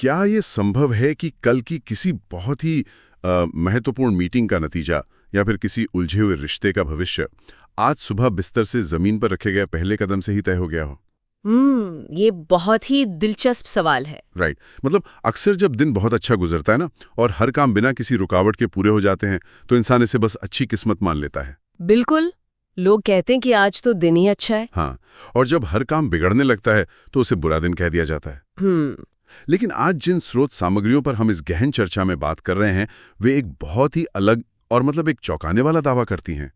क्या ये संभव है कि कल की किसी बहुत ही महत्वपूर्ण मीटिंग का नतीजा या फिर किसी उलझे हुए रिश्ते का भविष्य आज सुबह बिस्तर से जमीन पर रखे गए पहले कदम से ही तय हो गया हो? ये बहुत ही दिलचस्प सवाल है। राइट। मतलब अक्सर जब दिन बहुत अच्छा गुजरता है ना, और हर काम बिना किसी रुकावट के पूरे हो जाते हैं, तो इंसान इसे बस अच्छी किस्मत मान लेता है। बिल्कुल, लोग कहते हैं कि आज तो दिन ही अच्छा है। हाँ, और जब हर काम बिगड़ने लगता है तो उसे बुरा दिन कह दिया जाता है। लेकिन आज जिन स्रोत सामग्रियों पर हम इस गहन चर्चा में बात कर रहे हैं, वे एक बहुत ही अलग और मतलब एक चौंकाने वाला दावा करती हैं।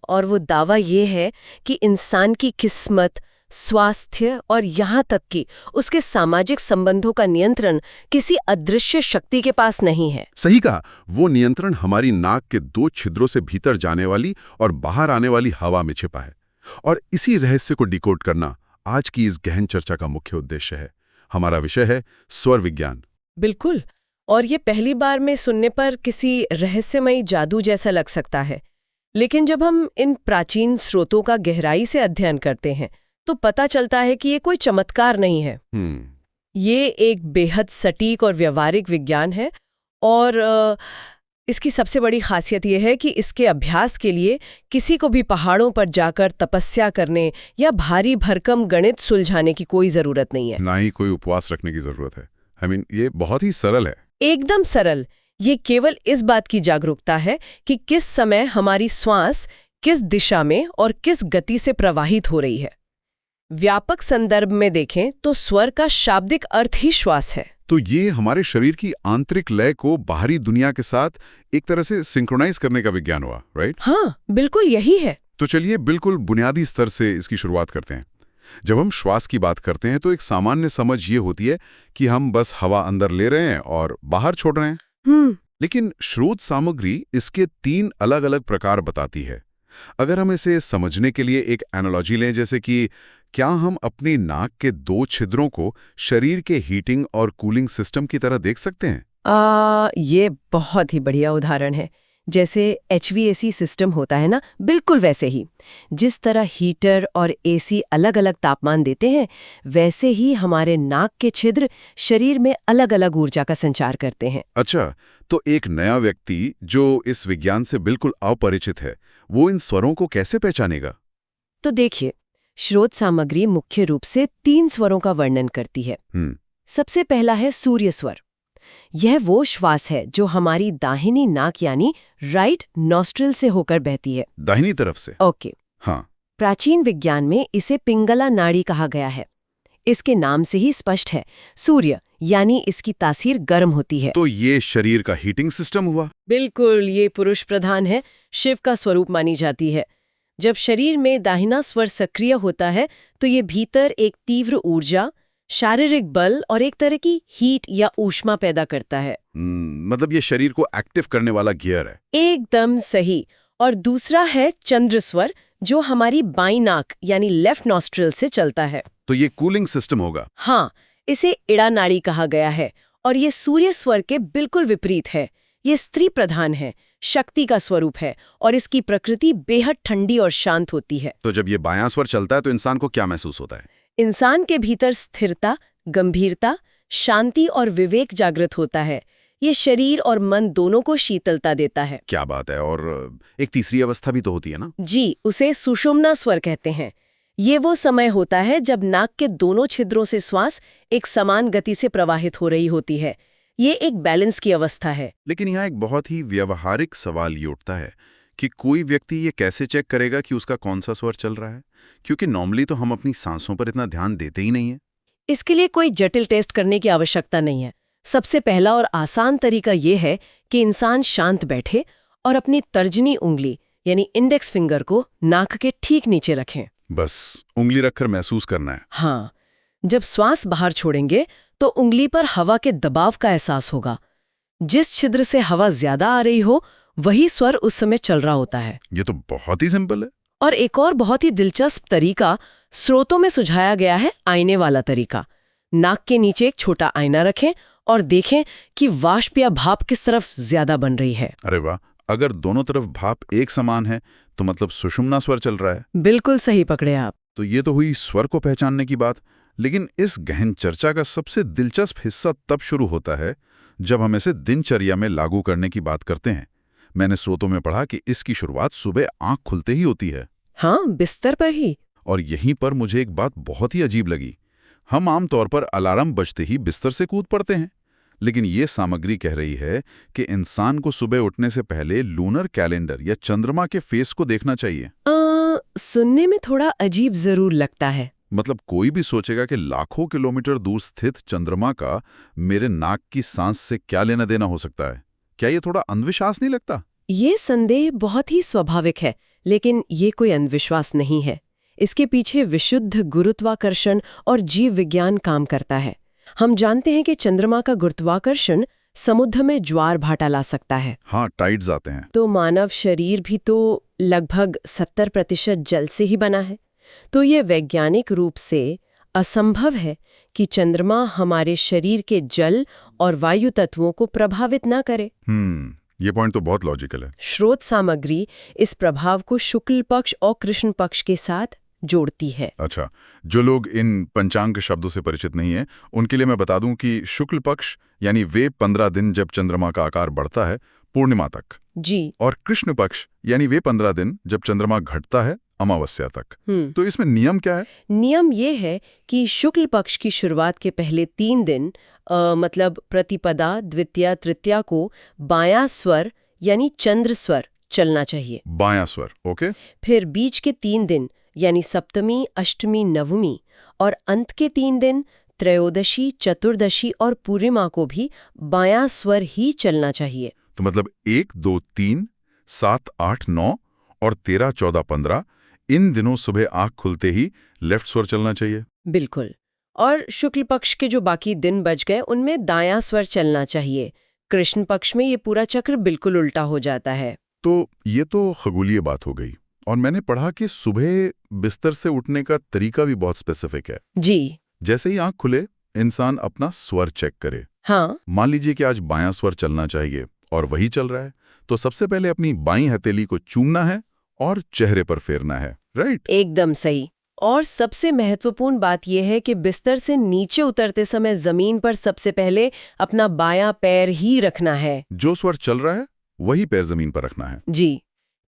और वो दावा ये है कि इंसान की किस्मत, स्वास्थ्य और यहाँ तक कि उसके सामाजिक संबंधों का नियंत्रण किसी अदृश्य शक्ति के पास नहीं है। सही कहा। वो नियंत्रण हमारी नाक के 2 छिद्रों से भीतर जाने वाली और बाहर आने वाली हवा में छिपा है। और इसी रहस्य को डिकोड करना आज की इस गहन चर्चा का मुख्य उद्देश्य है। हमारा विषय है स्वर विज्ञान। बिल्कुल, और ये पहली बार में सुनने पर किसी रहस्यमयी जादू जैसा लग सकता है, लेकिन जब हम इन प्राचीन स्रोतों का गहराई से अध्ययन करते हैं तो पता चलता है कि ये कोई चमत्कार नहीं है। ये एक बेहद सटीक और व्यवहारिक विज्ञान है, और इसकी सबसे बड़ी खासियत यह है कि इसके अभ्यास के लिए किसी को भी पहाड़ों पर जाकर तपस्या करने या भारी भरकम गणित सुलझाने की कोई जरूरत नहीं है। ना ही कोई उपवास रखने की जरूरत है। ये बहुत ही सरल है। एकदम सरल। ये केवल इस बात की जागरूकता है कि किस समय हमारी श्वास किस दिशा में और किस गति से प्रवाहित हो रही है। व्यापक संदर्भ में देखें तो स्वर का शाब्दिक अर्थ ही श्वास है। तो ये हमारे शरीर की आंतरिक लय को बाहरी दुनिया के साथ एक तरह से सिंक्रोनाइज करने का विज्ञान हुआ, राइट? हाँ, बिल्कुल यही है। तो चलिए बिल्कुल बुनियादी स्तर से इसकी शुरुआत करते हैं। जब हम श्वास की बात करते हैं तो एक सामान्य समझ ये होती है कि हम बस हवा अंदर ले रहे हैं और बाहर छोड़ रहे हैं। लेकिन स्रोत सामग्री इसके 3 अलग-अलग प्रकार बताती है। अगर हम इसे समझने के लिए एक एनालॉजी लें, जैसे कि क्या हम अपनी नाक के 2 छिद्रों को शरीर के हीटिंग और कूलिंग सिस्टम की तरह देख सकते हैं? ये बहुत ही बढ़िया उदाहरण है। जैसे HVAC सिस्टम होता है ना, बिल्कुल वैसे ही। जिस तरह हीटर और AC अलग अलग तापमान देते हैं, वैसे ही हमारे नाक के छिद्र शरीर में अलग अलग ऊर्जा का संचार करते हैं। अच्छा, तो एक नया व्यक्ति जो इस विज्ञान से बिल्कुल अपरिचित है, वो इन स्वरों को कैसे पहचानेगा? तो देखिए, स्रोत सामग्री मुख्य रूप से 3 स्वरों का वर्णन करती है। सबसे पहला है सूर्य स्वर। यह वो श्वास है जो हमारी दाहिनी नाक यानी राइट नॉस्ट्रिल से होकर बहती है। दाहिनी तरफ से? ओके। हाँ। प्राचीन विज्ञान में इसे पिंगला नाड़ी कहा गया है। इसके नाम से ही स्पष्ट है, सूर्य यानी इसकी तासीर गर्म होती है। तो ये शरीर का हीटिंग सिस्टम हुआ? बिल्कुल, ये पुरुष प्रधान है, शिव का स्वरूप मानी जाती है। जब शरीर में दाहिना स्वर सक्रिय होता है तो ये भीतर एक तीव्र ऊर्जा, शारीरिक बल और एक तरह की हीट या ऊष्मा पैदा करता है। मतलब ये शरीर को एक्टिव करने वाला गियर है। एकदम सही। और दूसरा है चंद्र स्वर, जो हमारी बाईं नाक यानी लेफ्ट नॉस्ट्रिल से चलता है। तो ये कूलिंग सिस्टम होगा? हाँ, इसे इड़ा नाड़ी कहा गया है, और ये सूर्य स्वर के बिल्कुल विपरीत है। ये स्त्री प्रधान है, शक्ति का स्वरूप है, और इसकी प्रकृति बेहद ठंडी और शांत होती है। तो जब ये बायां स्वर चलता है तो इंसान को क्या महसूस होता है? इंसान के भीतर स्थिरता, गंभीरता, शांति और विवेक जागृत होता है। ये शरीर और मन दोनों को शीतलता देता है। क्या बात है। और एक तीसरी अवस्था भी तो होती है ना? जी, उसे सुषुम्ना स्वर कहते हैं। ये वो समय होता है जब नाक के दोनों छिद्रों से श्वास एक समान गति से प्रवाहित हो रही होती है। ये एक बैलेंस की अवस्था है। लेकिन यहाँ एक बहुत ही व्यवहारिक सवाल ये उठता है कि कोई व्यक्ति ये कैसे चेक करेगा कि उसका कौन सा स्वर चल रहा है, क्योंकि नॉर्मली तो हम अपनी सांसों पर इतना ध्यान देते ही नहीं है। इसके लिए कोई जटिल टेस्ट करने की आवश्यकता नहीं है। सबसे पहला और आसान तरीका ये है कि इंसान शांत बैठे और अपनी तर्जनी उंगली यानी इंडेक्स फिंगर को नाक के ठीक नीचे रखें। बस उंगली रखकर महसूस करना है? हाँ। जब श्वास बाहर छोड़ेंगे तो उंगली पर हवा के दबाव का एहसास होगा। जिस छिद्र से हवा ज्यादा आ रही हो, वही स्वर उस समय चल रहा होता है। ये तो बहुत ही सिंपल है। और एक और बहुत ही दिलचस्प तरीका स्रोतों में सुझाया गया है, आईने वाला तरीका। नाक के नीचे एक छोटा आईना रखें और देखें कि वाष्प या भाप किस तरफ ज्यादा बन रही है। अरे वाह, अगर दोनों तरफ भाप एक समान है तो मतलब सुषुम्ना स्वर चल रहा है। बिल्कुल सही पकड़े आप। तो ये तो हुई स्वर को पहचानने की बात। लेकिन इस गहन चर्चा का सबसे दिलचस्प हिस्सा तब शुरू होता है जब हम इसे दिनचर्या में लागू करने की बात करते हैं। मैंने स्रोतों में पढ़ा कि इसकी शुरुआत सुबह आंख खुलते ही होती है। हाँ, बिस्तर पर ही। और यहीं पर मुझे एक बात बहुत ही अजीब लगी। हम आमतौर पर अलार्म बजते ही बिस्तर से कूद पड़ते हैं, लेकिन ये सामग्री कह रही है कि इंसान को सुबह उठने से पहले लूनर कैलेंडर या चंद्रमा के फेस को देखना चाहिए। सुनने में थोड़ा अजीब जरूर लगता है। मतलब कोई भी सोचेगा कि लाखों किलोमीटर दूर स्थित चंद्रमा का मेरे नाक की सांस से क्या लेना देना हो सकता है? क्या ये थोड़ा अंधविश्वास नहीं लगता? ये संदेह बहुत ही स्वाभाविक है, लेकिन ये कोई अंधविश्वास नहीं है। इसके पीछे विशुद्ध गुरुत्वाकर्षण और जीव विज्ञान काम करता है। हम जानते हैं कि चंद्रमा का गुरुत्वाकर्षण समुद्र में ज्वार भाटा ला सकता है। हाँ, टाइड्स आते हैं। तो मानव शरीर भी तो लगभग 70% जल से ही बना है। तो ये वैज्ञानिक रूप से असंभव है कि चंद्रमा हमारे शरीर के जल और वायु तत्वों को प्रभावित ना करे। ये पॉइंट तो बहुत लॉजिकल है। स्रोत सामग्री इस प्रभाव को शुक्ल पक्ष और कृष्ण पक्ष के साथ जोड़ती है। अच्छा, जो लोग इन पंचांग शब्दों से परिचित नहीं है, उनके लिए मैं बता दूं कि शुक्ल पक्ष यानी वे 15 दिन जब चंद्रमा का आकार बढ़ता है पूर्णिमा तक जी, और कृष्ण पक्ष यानी वे 15 दिन जब चंद्रमा घटता है अमावस्या तक। तो इसमें नियम क्या है? नियम ये है कि शुक्ल पक्ष की शुरुआत के पहले 3 दिन मतलब प्रतिपदा, द्वितीया, तृतीया को बायां स्वर यानी चंद्र स्वर चलना चाहिए। बायां स्वर, ओके। फिर बीच के 3 दिन यानी सप्तमी, अष्टमी, नवमी और अंत के 3 दिन त्रयोदशी, चतुर्दशी और पूर्णिमा को भी बायां स्वर ही चलना चाहिए। तो मतलब 1, 2, 3, 7, 8, 9 और 13, 14, 15 इन दिनों सुबह आंख खुलते ही लेफ्ट स्वर चलना चाहिए। बिल्कुल। और शुक्ल पक्ष के जो बाकी दिन बच गए उनमें दायां स्वर चलना चाहिए। कृष्ण पक्ष में ये पूरा चक्र बिल्कुल उल्टा हो जाता है। तो ये तो खगोलीय बात हो गई। और मैंने पढ़ा कि सुबह बिस्तर से उठने का तरीका भी बहुत स्पेसिफिक है। जी, जैसे ही आंख खुले इंसान अपना स्वर चेक करे। हाँ, मान लीजिए कि आज बायां स्वर चलना चाहिए और वही चल रहा है, तो सबसे पहले अपनी बाईं हथेली को चूमना है और चेहरे पर फेरना है, राइट? एकदम सही। और सबसे महत्वपूर्ण बात यह है कि बिस्तर से नीचे उतरते समय जमीन पर सबसे पहले अपना बायां पैर ही रखना है। जो स्वर चल रहा है वही पैर जमीन पर रखना है। जी,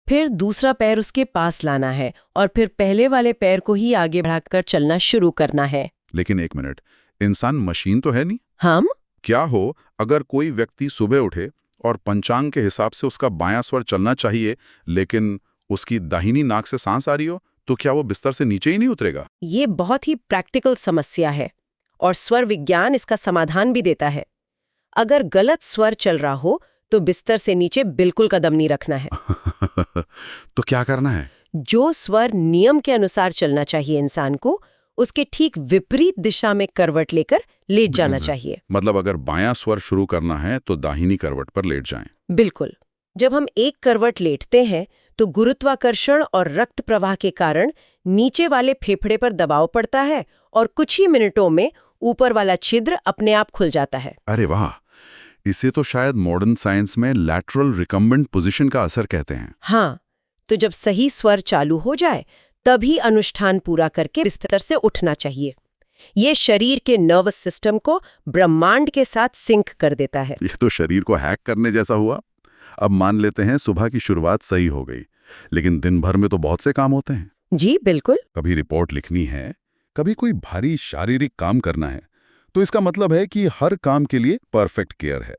फिर दूसरा पैर उसके पास लाना है और फिर पहले वाले पैर को ही आगे बढ़ाकर चलना शुरू करना है। लेकिन एक मिनट, इंसान मशीन तो है नहीं। हम क्या हो अगर कोई व्यक्ति सुबह उठे और पंचांग के हिसाब से उसका बायां स्वर चलना चाहिए, लेकिन उसकी दाहिनी नाक से सांस आ रही हो, तो क्या वो बिस्तर से नीचे ही नहीं उतरेगा? ये बहुत ही प्रैक्टिकल समस्या है और स्वर विज्ञान इसका समाधान भी देता है। अगर गलत स्वर चल रहा हो तो बिस्तर से नीचे बिल्कुल कदम नहीं रखना है। तो क्या करना है? जो स्वर नियम के अनुसार चलना चाहिए इंसान को, उसके ठीक विपरीत दिशा में करवट लेकर लेट जाना चाहिए। मतलब अगर बायां स्वर शुरू करना है तो दाहिनी करवट पर लेट जाएं। बिल्कुल। जब हम एक करवट लेटते हैं तो गुरुत्वाकर्षण और रक्त प्रवाह के कारण नीचे वाले फेफड़े पर दबाव पड़ता है और कुछ ही मिनटों में ऊपर वाला छिद्र अपने आप खुल जाता है। अरे वाह, इसे तो शायद मॉडर्न साइंस में लैटरल रिकम्बेंट पोजीशन का असर कहते हैं। हाँ, तो जब सही स्वर चालू हो जाए तभी अनुष्ठान पूरा करके बिस्तर से उठना चाहिए। ये शरीर के नर्वस सिस्टम को ब्रह्मांड के साथ सिंक कर देता है। ये तो शरीर को हैक करने जैसा हुआ। अब मान लेते हैं सुबह की शुरुआत सही हो गई, लेकिन दिन भर में तो बहुत से काम होते हैं। जी बिल्कुल। कभी रिपोर्ट लिखनी है, कभी कोई भारी शारीरिक काम करना है, तो इसका मतलब है कि हर काम के लिए परफेक्ट केयर है।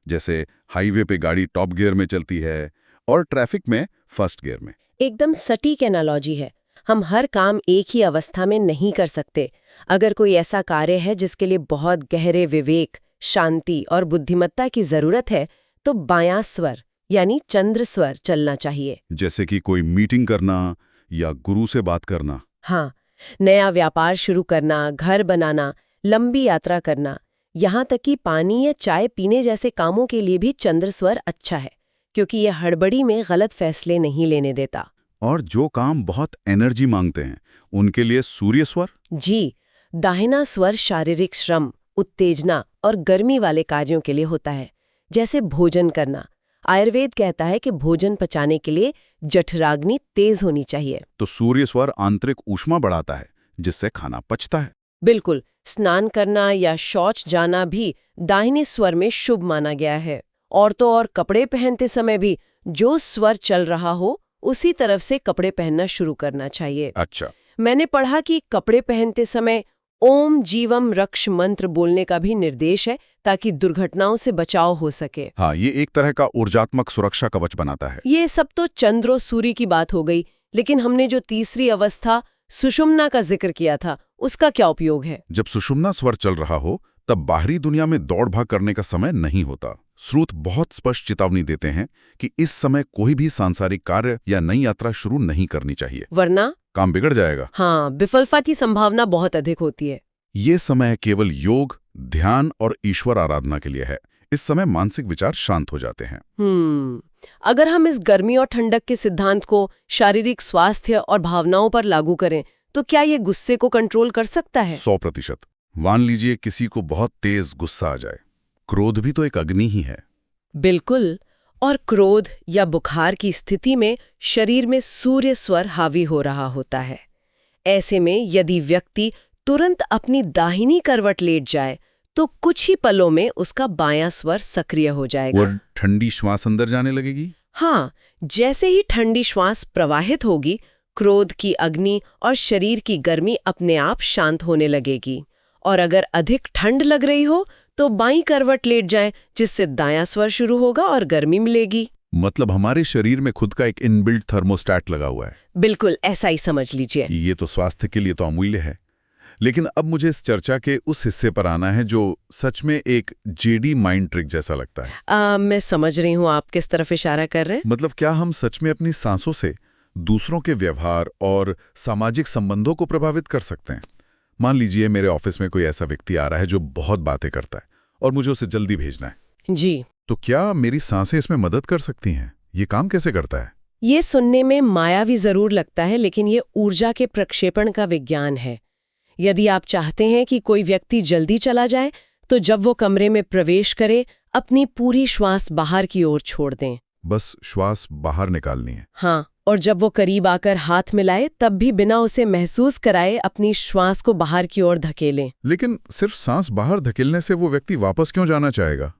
जैसे हाईवे पे गाड़ी टॉप गियर में चलती है और ट्रैफिक में फर्स्ट गियर में। एकदम सटीक एनालॉजी है। हम हर काम एक ही अवस्था में नहीं कर सकते। अगर कोई ऐसा कार्य है जिसके लिए बहुत गहरे विवेक, शांति और बुद्धिमत्ता की जरूरत है, तो बायां स्वर यानी चंद्र स्वर चलना चाहिए। जैसे कि कोई मीटिंग करना या गुरु से बात करना। हाँ, नया व्यापार शुरू करना, घर बनाना, लंबी यात्रा करना, यहाँ तक कि पानी या चाय पीने जैसे कामों के लिए भी चंद्र स्वर अच्छा है, क्योंकि यह हड़बड़ी में गलत फैसले नहीं लेने देता। और जो काम बहुत एनर्जी मांगते हैं उनके लिए सूर्य स्वर। जी, दाहिना स्वर शारीरिक श्रम, उत्तेजना और गर्मी वाले कार्यों के लिए होता है, जैसे भोजन करना। आयुर्वेद कहता है कि भोजन पचाने के लिए जठराग्नि तेज होनी चाहिए। तो सूर्य स्वर आंतरिक ऊष्मा बढ़ाता है, जिससे खाना पचता है। बिल्कुल, स्नान करना या शौच जाना भी दाहिने स्वर में शुभ माना गया है। और तो और कपड़े पहनते समय भी जो स्वर चल रहा हो उसी तरफ से कपड़े पहनना शुरू करना चाहिए। अच्छा। मैंने पढ़ा कि कपड़े पहनते समय ओम जीवम रक्ष मंत्र बोलने का भी निर्देश है ताकि दुर्घटनाओं से बचाव हो सके। हाँ, ये एक तरह का ऊर्जात्मक सुरक्षा कवच बनाता है। ये सब तो चंद्र और सूर्य की बात हो गई, लेकिन हमने जो तीसरी अवस्था सुषुम्ना का जिक्र किया था उसका क्या उपयोग है? जब सुषुम्ना स्वर चल रहा हो तब बाहरी दुनिया में दौड़ भाग करने का समय नहीं होता। स्रोत बहुत स्पष्ट चेतावनी देते हैं कि इस समय कोई भी सांसारिक कार्य या नई यात्रा शुरू नहीं करनी चाहिए, वरना काम बिगड़ जाएगा। हाँ, विफलता की संभावना बहुत अधिक होती है। ये समय केवल योग, ध्यान और ईश्वर आराधना के लिए है। इस समय मानसिक विचार शांत हो जाते हैं। अगर हम इस गर्मी और ठंडक के सिद्धांत को शारीरिक स्वास्थ्य और भावनाओं पर लागू करें तो क्या ये गुस्से को कंट्रोल कर सकता है? 100%। मान लीजिए किसी को बहुत तेज गुस्सा आ जाए। क्रोध भी तो एक अग्नि ही है। बिल्कुल, और क्रोध या बुखार की स्थिति में शरीर में सूर्य स्वर हावी हो रहा होता है। ऐसे में यदि व्यक्ति तुरंत अपनी दाहिनी करवट लेट जाए तो कुछ ही पलों में उसका बायां स्वर सक्रिय हो जाएगा। और ठंडी श्वास अंदर जाने लगेगी। हाँ, जैसे ही ठंडी श्वास प्रवाहित होगी, क्रोध की अग्नि और शरीर की गर्मी अपने आप शांत होने लगेगी। और अगर अधिक ठंड लग रही हो तो बाईं करवट लेट जाएं, जिससे दायां स्वर शुरू होगा और गर्मी मिलेगी। मतलब हमारे शरीर में खुद का एक इनबिल्ट थर्मोस्टैट लगा हुआ है। बिल्कुल ऐसा ही समझ लीजिए। ये तो स्वास्थ्य के लिए तो अमूल्य है। लेकिन अब मुझे इस चर्चा के उस हिस्से पर आना है जो सच में एक जेडी माइंड ट्रिक जैसा लगता है। मैं समझ रही हूँ आप किस तरफ इशारा कर रहे हैं। मतलब क्या हम सच में अपनी सांसों से दूसरों के व्यवहार और सामाजिक संबंधों को प्रभावित कर सकते हैं? मान लीजिए मेरे ऑफिस में कोई ऐसा व्यक्ति आ रहा है जो बहुत बातें करता है और मुझे उसे जल्दी भेजना है जी, तो क्या मेरी सांसें इसमें मदद कर सकती हैं? ये काम कैसे करता है? ये सुनने में मायावी जरूर लगता है, लेकिन ये ऊर्जा के प्रक्षेपण का विज्ञान है। यदि आप चाहते हैं कि कोई व्यक्ति जल्दी चला जाए तो जब वो कमरे में प्रवेश करे अपनी पूरी श्वास बाहर की ओर छोड़ दें। बस श्वास बाहर निकालनी है। हाँ, और जब वो करीब आकर हाथ मिलाए तब भी बिना उसे महसूस कराए अपनी श्वास को बाहर की ओर धकेलें। लेकिन सिर्फ सांस बाहर धकेलने से वो व्यक्ति वापस क्यों जाना चाहेगा?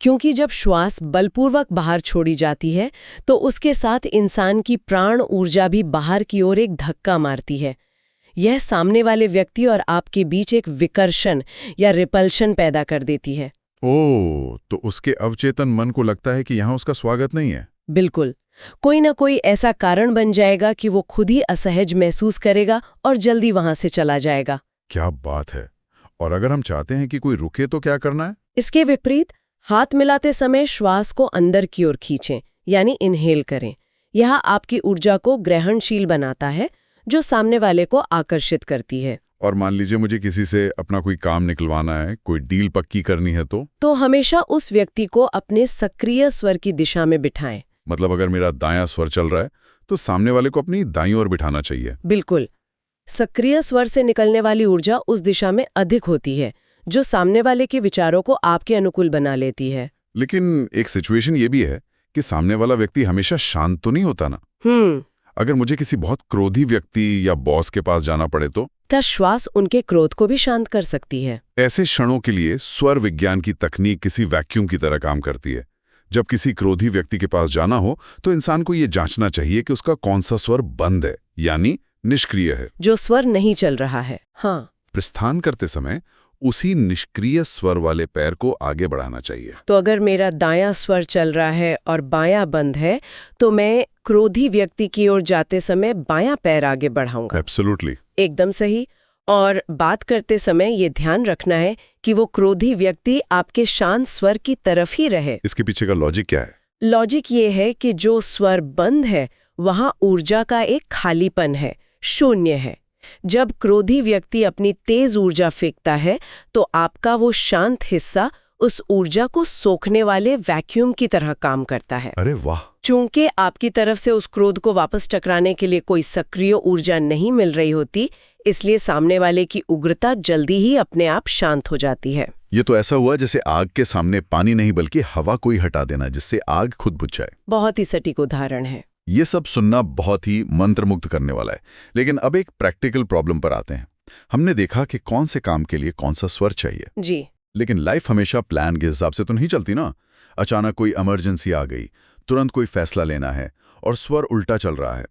क्योंकि जब श्वास बलपूर्वक बाहर छोड़ी जाती है तो उसके साथ इंसान की प्राण ऊर्जा भी बाहर की ओर एक धक्का मारती है। यह सामने वाले व्यक्ति और आपके बीच एक विकर्षण या रिपल्शन पैदा कर देती है। ओह, तो उसके अवचेतन मन को लगता है कि यहाँ उसका स्वागत नहीं है। बिल्कुल, कोई ना कोई ऐसा कारण बन जाएगा कि वो खुद ही असहज महसूस करेगा और जल्दी वहां से चला जाएगा। क्या बात है। और अगर हम चाहते हैं कि कोई रुके तो क्या करना है? इसके विपरीत हाथ मिलाते समय श्वास को अंदर की ओर खींचें, यानी इनहेल करें। यह आपकी ऊर्जा को ग्रहणशील बनाता है जो सामने वाले को आकर्षित करती है। और मान लीजिए मुझे किसी से अपना कोई काम निकलवाना है, कोई डील पक्की करनी है तो हमेशा उस व्यक्ति को अपने सक्रिय स्वर की दिशा में बिठाएं। मतलब अगर मेरा दायां स्वर चल रहा है तो सामने वाले को अपनी दाईं ओर बिठाना चाहिए। बिल्कुल, सक्रिय स्वर से निकलने वाली ऊर्जा उस दिशा में अधिक होती है जो सामने वाले के विचारों को आपके अनुकूल बना लेती है। लेकिन एक सिचुएशन ये भी है कि सामने वाला व्यक्ति हमेशा शांत तो नहीं होता ना। अगर मुझे किसी बहुत क्रोधी व्यक्ति या बॉस के पास जाना पड़े तो श्वास उनके क्रोध को भी शांत कर सकती है। ऐसे क्षणों के लिए स्वर विज्ञान की तकनीक किसी वैक्यूम की तरह काम करती है। जब किसी क्रोधी व्यक्ति के पास जाना हो तो इंसान को ये जांचना चाहिए कि उसका कौन सा स्वर बंद है, यानी निष्क्रिय है, जो स्वर नहीं चल रहा है। हाँ, प्रस्थान करते समय उसी निष्क्रिय स्वर वाले पैर को आगे बढ़ाना चाहिए। तो अगर मेरा दायां स्वर चल रहा है और बायां बंद है तो मैं क्रोधी व्यक्ति की ओर जाते समय बायां पैर आगे बढ़ाऊंगा। एब्सोल्युटली, एकदम सही। और बात करते समय ये ध्यान रखना है कि वो क्रोधी व्यक्ति आपके शांत स्वर की तरफ ही रहे। इसके पीछे का लॉजिक क्या है? लॉजिक ये है कि जो स्वर बंद है वहां ऊर्जा का एक खालीपन है, शून्य है। जब क्रोधी व्यक्ति अपनी तेज ऊर्जा फेंकता है तो आपका वो शांत हिस्सा उस ऊर्जा को सोखने वाले वैक्यूम की तरह काम करता है। अरे वाह! चूंकि आपकी तरफ से उस क्रोध को वापस टकराने के लिए कोई सक्रिय ऊर्जा नहीं मिल रही होती, इसलिए सामने वाले की उग्रता जल्दी ही अपने आप शांत हो जाती है। ये तो ऐसा हुआ जैसे आग के सामने पानी नहीं बल्कि हवा को ही हटा देना, जिससे आग खुद बुझ जाए। बहुत ही सटीक उदाहरण है। ये सब सुनना बहुत ही मंत्रमुग्ध करने वाला है। लेकिन अब एक प्रैक्टिकल प्रॉब्लम पर आते हैं। हमने देखा कि कौन से काम के लिए कौन सा स्वर चाहिए। जी। लेकिन लाइफ हमेशा प्लान के हिसाब से तो नहीं चलती ना। अचानक कोई इमरजेंसी आ गई, तुरंत कोई फैसला लेना है और स्वर उल्टा चल रहा है।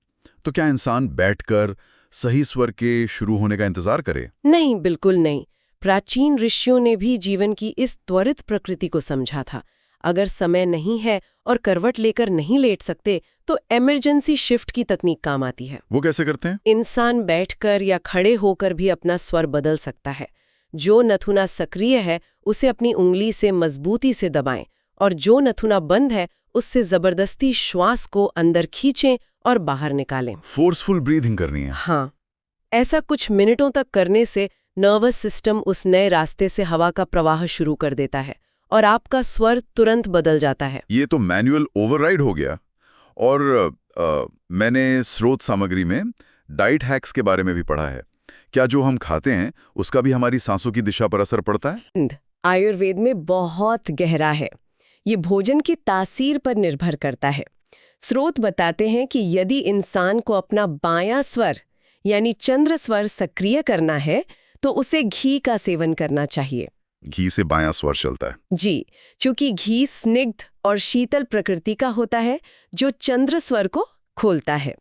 तो क्या इंसान बैठकर सही स्वर के शुरू होने का इंतजार करे? नहीं, बिल्कुल नहीं। प्राचीन ऋषियों ने भी जीवन की इस त्वरित प्रकृति को समझा था। अगर समय नहीं है और करवट लेकर नहीं लेट सकते तो इमरजेंसी शिफ्ट की तकनीक काम आती है। वो कैसे करते हैं? इंसान बैठकर या खड़े होकर भी अपना स्वर बदल सकता है। जो नथुना सक्रिय है उसे अपनी उंगली से मजबूती से दबाएं और जो नथुना बंद है उससे जबरदस्ती श्वास को अंदर खींचें और बाहर निकालें। फोर्सफुल ब्रीदिंग करनी है। हाँ, ऐसा कुछ मिनटों तक करने से नर्वस सिस्टम उस नए रास्ते से हवा का प्रवाह शुरू कर देता है और आपका स्वर तुरंत बदल जाता है। ये तो मैनुअल ओवरराइड हो गया। और मैंने स्रोत सामग्री में डाइट हैक्स के बारे में भी पढ़ा है। क्या जो हम खाते हैं उसका भी हमारी सांसों की दिशा पर असर पड़ता है? आयुर्वेद में बहुत गहरा है। ये भोजन की तासीर पर निर्भर करता है। स्रोत बताते हैं कि यदि इंसान को अपना बायां स्वर यानी चंद्र स्वर सक्रिय करना है तो उसे घी का सेवन करना चाहिए। घी से बायां स्वर चलता है? जी, क्योंकि घी स्निग्ध और शीतल प्रकृति का होता है जो चंद्र स्वर को खोलता है।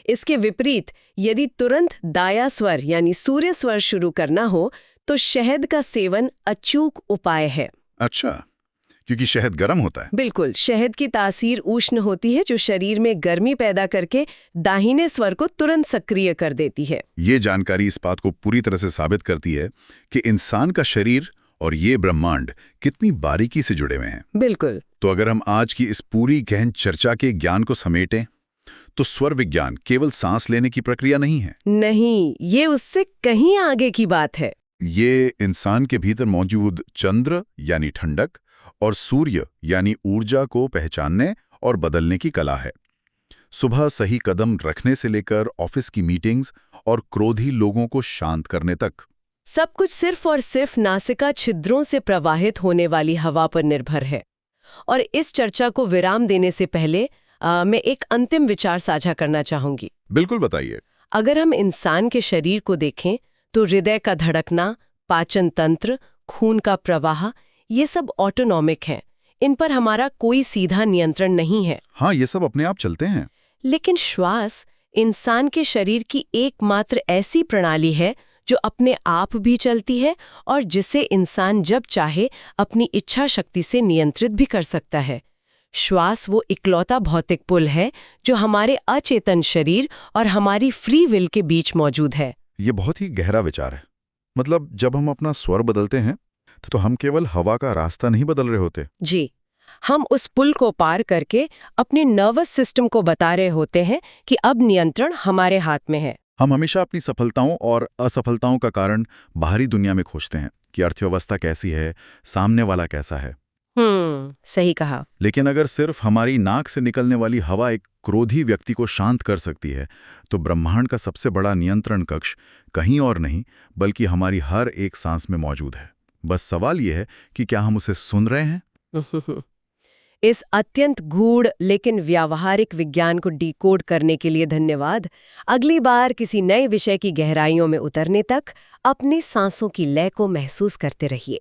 इसके विपरीत यदि तुरंत दाया स्वर यानी सूर्य स्वर शुरू करना हो तो शहद का सेवन अचूक उपाय है। अच्छा, क्योंकि शहद गर्म होता है? बिल्कुल, शहद की तासीर उष्ण होती है जो शरीर में गर्मी पैदा करके दाहिने स्वर को तुरंत सक्रिय कर देती है। ये जानकारी इस बात को पूरी तरह से साबित करती है कि इंसान का शरीर और ये ब्रह्मांड कितनी बारीकी से जुड़े हुए हैं। बिल्कुल। तो अगर हम आज की इस पूरी गहन चर्चा के ज्ञान को समेटें तो स्वर विज्ञान केवल सांस लेने की प्रक्रिया नहीं है। नहीं, ये उससे कहीं आगे की बात है। ये इंसान के भीतर मौजूद चंद्र यानी ठंडक और सूर्य यानी ऊर्जा को पहचानने और बदलने की कला है। सुबह सही कदम रखने से लेकर ऑफिस की मीटिंग्स और क्रोधी लोगों को शांत करने तक सब कुछ सिर्फ और सिर्फ नासिका छिद्रों से प्रवाहित होने वाली हवा पर निर्भर है। और इस चर्चा को विराम देने से पहले मैं एक अंतिम विचार साझा करना चाहूंगी। बिल्कुल, बताइए। अगर हम इंसान के शरीर को देखें तो हृदय का धड़कना, पाचन तंत्र, खून का प्रवाह, ये सब ऑटोनॉमिक हैं। इन पर हमारा कोई सीधा नियंत्रण नहीं है। हाँ, ये सब अपने आप चलते हैं। लेकिन श्वास इंसान के शरीर की एकमात्र ऐसी प्रणाली है जो अपने आप भी चलती है और जिसे इंसान जब चाहे अपनी इच्छा शक्ति से नियंत्रित भी कर सकता है। श्वास वो इकलौता भौतिक पुल है जो हमारे अचेतन शरीर और हमारी फ्री विल के बीच मौजूद है। ये बहुत ही गहरा विचार है। मतलब जब हम अपना स्वर बदलते हैं तो हम केवल हवा का रास्ता नहीं बदल रहे होते। जी, हम उस पुल को पार करके अपने नर्वस सिस्टम को बता रहे होते हैं कि अब नियंत्रण हमारे हाथ में है। हम हमेशा अपनी सफलताओं और असफलताओं का कारण बाहरी दुनिया में खोजते हैं कि अर्थव्यवस्था कैसी है, सामने वाला कैसा है। सही कहा। लेकिन अगर सिर्फ हमारी नाक से निकलने वाली हवा एक क्रोधी व्यक्ति को शांत कर सकती है तो ब्रह्मांड का सबसे बड़ा नियंत्रण कक्ष कहीं और नहीं बल्कि हमारी हर एक सांस में मौजूद है। बस सवाल यह है कि क्या हम उसे सुन रहे हैं? इस अत्यंत गूढ़ लेकिन व्यावहारिक विज्ञान को डिकोड करने के लिए धन्यवाद। अगली बार किसी नए विषय की गहराइयों में उतरने तक अपनी सांसों की लय को महसूस करते रहिए।